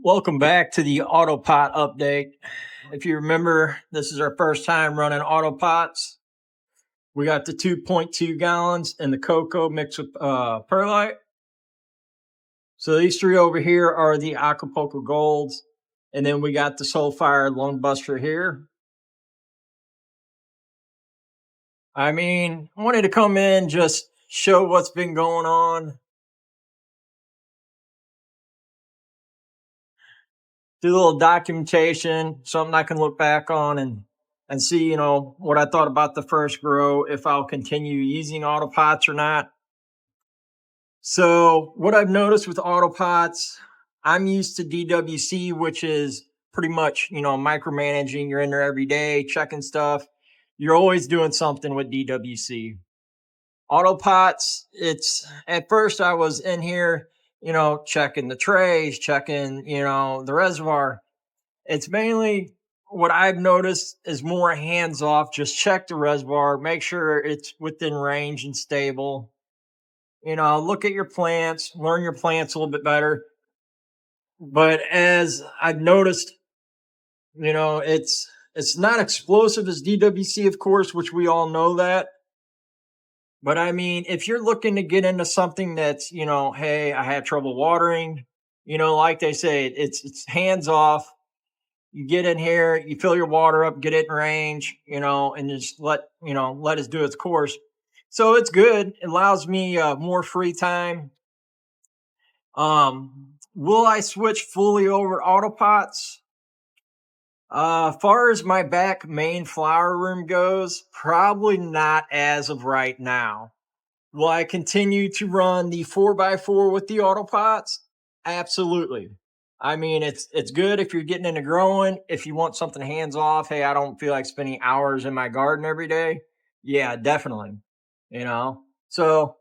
Welcome back to the Autopot update. If you remember, this is our first time running Autopots. We got the 2.2 gallons and the cocoa mixed with perlite. So these three over here are the Acapulco Golds. And then we got the Soulfire Lungbuster here. I mean, I wanted to come in, just show what's been going on, do a little documentation, something I can look back on and see, what I thought about the first grow, if I'll continue using Autopots or not. So what I've noticed with Autopots, I'm used to DWC, which is pretty much, micromanaging. You're in there every day, checking stuff. You're always doing something with DWC. Autopots, it's at first I was in here, checking the trays, checking, the reservoir. It's mainly what I've noticed is more hands off. Just check the reservoir, make sure it's within range and stable. Look at your plants, learn your plants a little bit better. But as I've noticed, it's not explosive as DWC, of course, which we all know that. But I mean, if you're looking to get into something that's, hey, I had trouble watering, like they say, it's hands off. You get in here, you fill your water up, get it in range, and just let it do its course. So it's good. It allows me more free time. Will I switch fully over Autopots? Far as my back main flower room goes, probably not as of right now. Will I continue to run the 4x4 with the Autopots? Absolutely. I mean, it's good if you're getting into growing. If you want something hands off, hey, I don't feel like spending hours in my garden every day. Yeah, definitely. So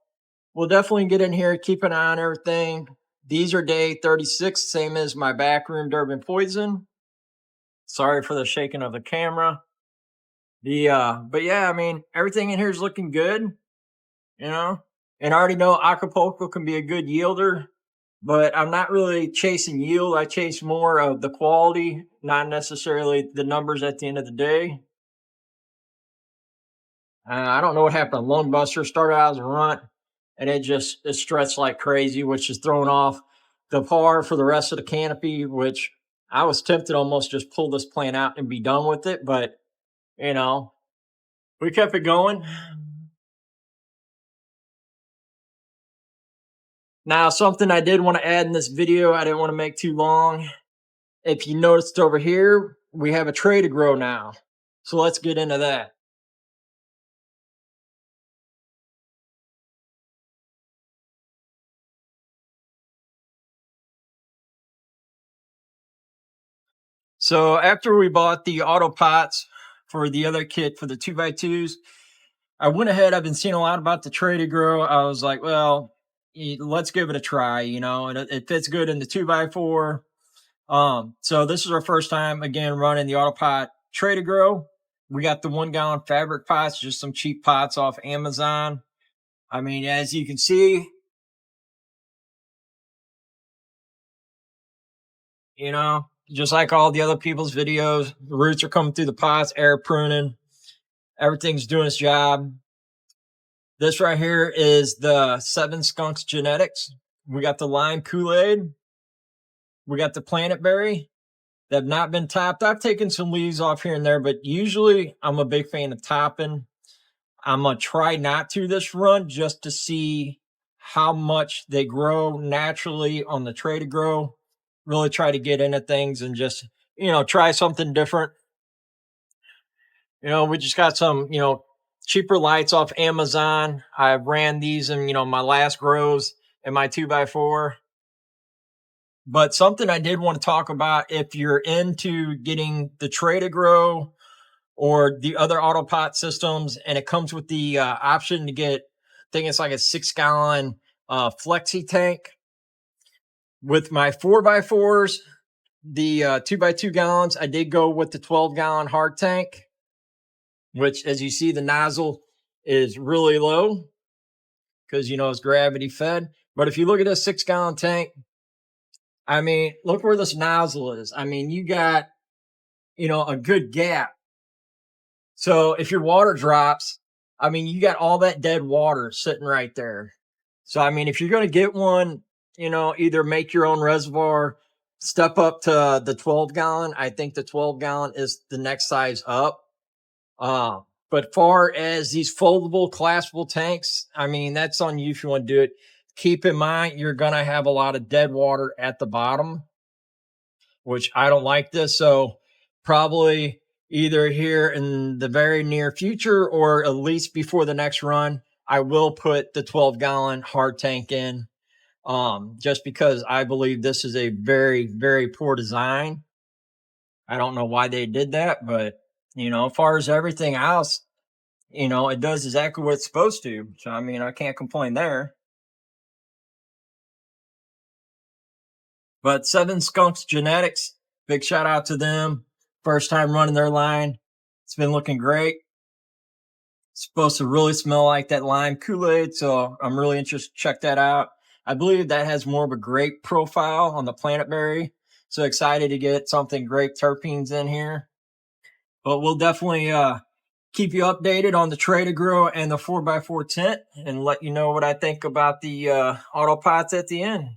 we'll definitely get in here, keep an eye on everything. These are day 36, same as my back room Durban Poison. Sorry for the shaking of the camera. But yeah, I mean, everything in here is looking good, you know. And I already know Acapulco can be a good yielder, but I'm not really chasing yield. I chase more of the quality, not necessarily the numbers at the end of the day. I don't know what happened. Lone Buster started out as a runt, and it stretched like crazy, which is throwing off the par for the rest of the canopy. Which I was tempted almost just pull this plant out and be done with it, but you know we kept it going. Now, something I did want to add in this video, I didn't want to make too long. If you noticed over here, we have a tray to grow now. So let's get into that. So after we bought the auto pots for the other kit for the 2x2s, I went ahead. I've been seeing a lot about the tray to grow. I was like, well, let's give it a try, and it fits good in the 2x4. So this is our first time again running the Autopot tray to grow. We got the 1 gallon fabric pots, just some cheap pots off Amazon. I mean, as you can see, just like all the other people's videos, the roots are coming through the pots, air pruning, everything's doing its job. This right here is the Seven Skunks Genetics. We got the lime Kool-Aid. We got the Planet Berry. That have not been topped. I've taken some leaves off here and there, but usually I'm a big fan of topping. I'm going to try not to this run just to see how much they grow naturally on the tray to grow. Really try to get into things and just, try something different. We just got some, cheaper lights off Amazon. I ran these in, my last grows in my 2x4. But something I did want to talk about, if you're into getting the tray to grow or the other Autopot systems, and it comes with the option to get, I think it's like a 6 gallon flexi tank. With my 4x4s, the 2x2 gallons, I did go with the 12 gallon hard tank, which, as you see, the nozzle is really low because it's gravity fed. But if you look at a 6 gallon tank, I mean, look where this nozzle is. I mean, you got, a good gap. So if your water drops, I mean, you got all that dead water sitting right there. So, I mean, if you're going to get one, either make your own reservoir, step up to the 12-gallon. I think the 12-gallon is the next size up. Uh, but far as these foldable, collapsible tanks, I mean, that's on you if you want to do it. Keep in mind, you're going to have a lot of dead water at the bottom, which I don't like this. So probably either here in the very near future or at least before the next run, I will put the 12-gallon hard tank in. Just because I believe this is a very, very poor design. I don't know why they did that, but as far as everything else, it does exactly what it's supposed to. So I mean, I can't complain there. But Seven Skunks Genetics, big shout out to them. First time running their line. It's been looking great. It's supposed to really smell like that lime Kool-Aid, so I'm really interested to check that out. I believe that has more of a grape profile on the Planet Berry. So excited to get something grape terpenes in here. But we'll definitely keep you updated on the Trader Grow and the 4x4 tent and let you know what I think about the Autopots at the end.